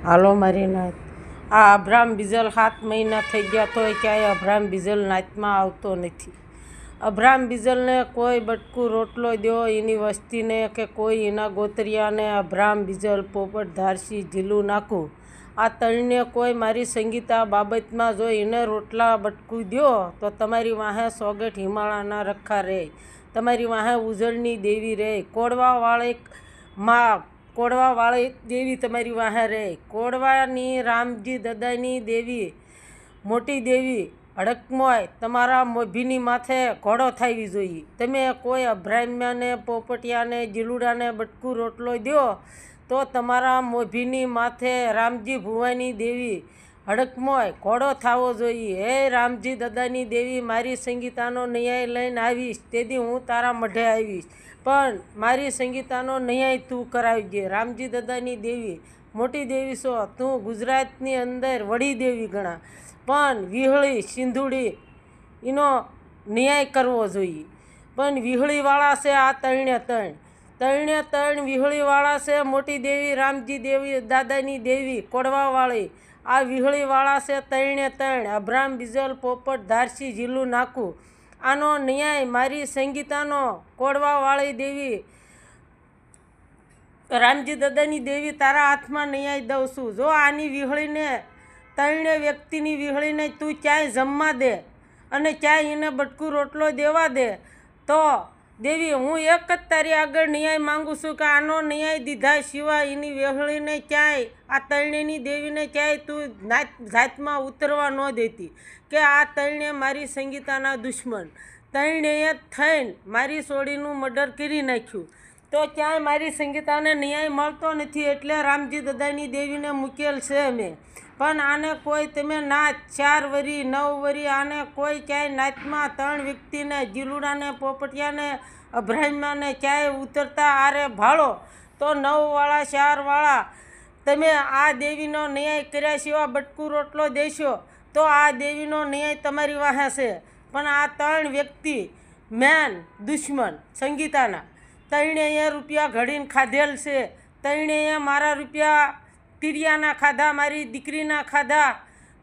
હાલો મારી નાત આ અબ્રામ બીજલ 7 મહિના થઈ ગયા તોય ક્યાંય અબ્રામ બીજલ નાતમાં આવતો નથી. અબ્રામ બીજલને કોઈ બટકું રોટલો દો એની વસ્તીને કે કોઈ એના ગોતરિયાને અબ્રામ બીજલ પોપટ ધારસી ઝીલું નાખું. આ તળને કોઈ મારી સંગીતા બાબતમાં જો એને રોટલા બટકું દો તો તમારી વાહે સોગઠ હિમાળાના રખા રહે, તમારી વાહે ઉજળની દેવી રહે, કોડવાવાળી દેવી તમારી વાહે રહે. કોડવાની રામજી દાદાની દેવી મોટી દેવી હડકમોય તમારા મોભીની માથે ઘોડો થવી જોઈએ. તમે કોઈ અભ્રામ્યાને પોપટિયાને જીલુડાને બટકું રોટલો દો તો તમારા મોભીની માથે રામજી ભુવાની દેવી હડકમોય ઘોડો થવો જોઈએ. હે રામજી દાદાની દેવી, મારી સંગીતાનો ન્યાય લઈને આવીશ તેથી હું તારા મઢે આવીશ, પણ મારી સંગીતાનો ન્યાય તું કરાવજે. રામજી દાદાની દેવી મોટી દેવી છો, તું ગુજરાતની અંદર વડી દેવી ગણા, પણ વિહળી સિંધુડી એનો ન્યાય કરવો જોઈએ. પણ વિહળીવાળા છે આ ત્રણે વિહળીવાળા છે. મોટી દેવી રામજી દેવી દાદાની દેવી કોડવાવાળી આ વિહળીવાળા છે ત્રણે. અબ્રામ બીજલ પોપટ ધારસી ઝીલું નાખું. આનો ન્યાય મારી સંગીતાનો કોડવાવાળી દેવી રામજી દાદાની દેવી તારા હાથમાં ન્યાય દઉં છું. જો આની વિહળીને ત્રણે વ્યક્તિની વિહળીને તું ચાય જમવા દે અને ચાય એને બટકું રોટલો દેવા દે તો દેવી હું એક જ તારી આગળ ન્યાય માગું છું કે આનો ન્યાય દીધા સિવાય એની વિહળીને ક્યાંય આ ત્રણેની દેવીને ક્યાંય તું જાતમાં ઉતરવા ન દેતી, કે આ ત્રણે મારી સંગીતાના દુશ્મન ત્રણેય થઈને મારી સોડીનું મર્ડર કરી નાખ્યું તો ક્યાંય મારી સંગીતાને ન્યાય મળતો નથી. એટલે રામજી દાદાની દેવીને મૂકેલ છે મેં. પણ આને કોઈ તમે નાચ 4 વરી 9 વરી આને કોઈ ક્યાંય નાચમાં 3 વ્યક્તિને જીલુડાને પોપટિયાને અભ્રામ્યાને ક્યાંય ઉતરતા આરે ભાળો તો 9 વાળા 4 વાળા તમે આ દેવીનો ન્યાય કર્યા સિવાય બટકું રોટલો દેશો તો આ દેવીનો ન્યાય તમારી વાહે છે. પણ આ 3 વ્યક્તિ મેન દુશ્મન સંગીતાના ત્રણેય રૂપિયા ઘડીને ખાધેલ છે. ત્રણેય મારા રૂપિયા તીરિયાના ખાધા, મારી દીકરીના ખાધા.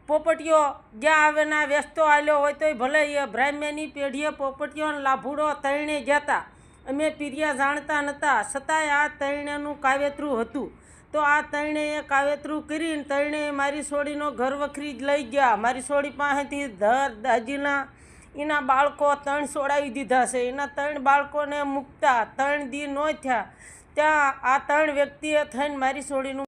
પોપટીઓ જ્યાં આવેના વ્યસ્તો આલ્યો હોય તોય ભલે એ બ્રાહ્મ્યની પેઢીએ પોપટીઓને લાભુડો ત્રણે જતા. અમે પીરિયા જાણતા નહોતા છતાંય આ ત્રણેનું કાવેતરું હતું. તો આ ત્રણેય કાવેતરું કરીને ત્રણેય મારી સોડીનો ઘર વખરી જ લઈ ગયા. મારી સોડી પાસેથી દાજીના એના બાળકો 3 છોડાવી દીધા છે. એના 3 બાળકોને મૂકતા 3 દી ન થયા ત્યાં આ 3 વ્યક્તિએ થઈને મારી સોડીનું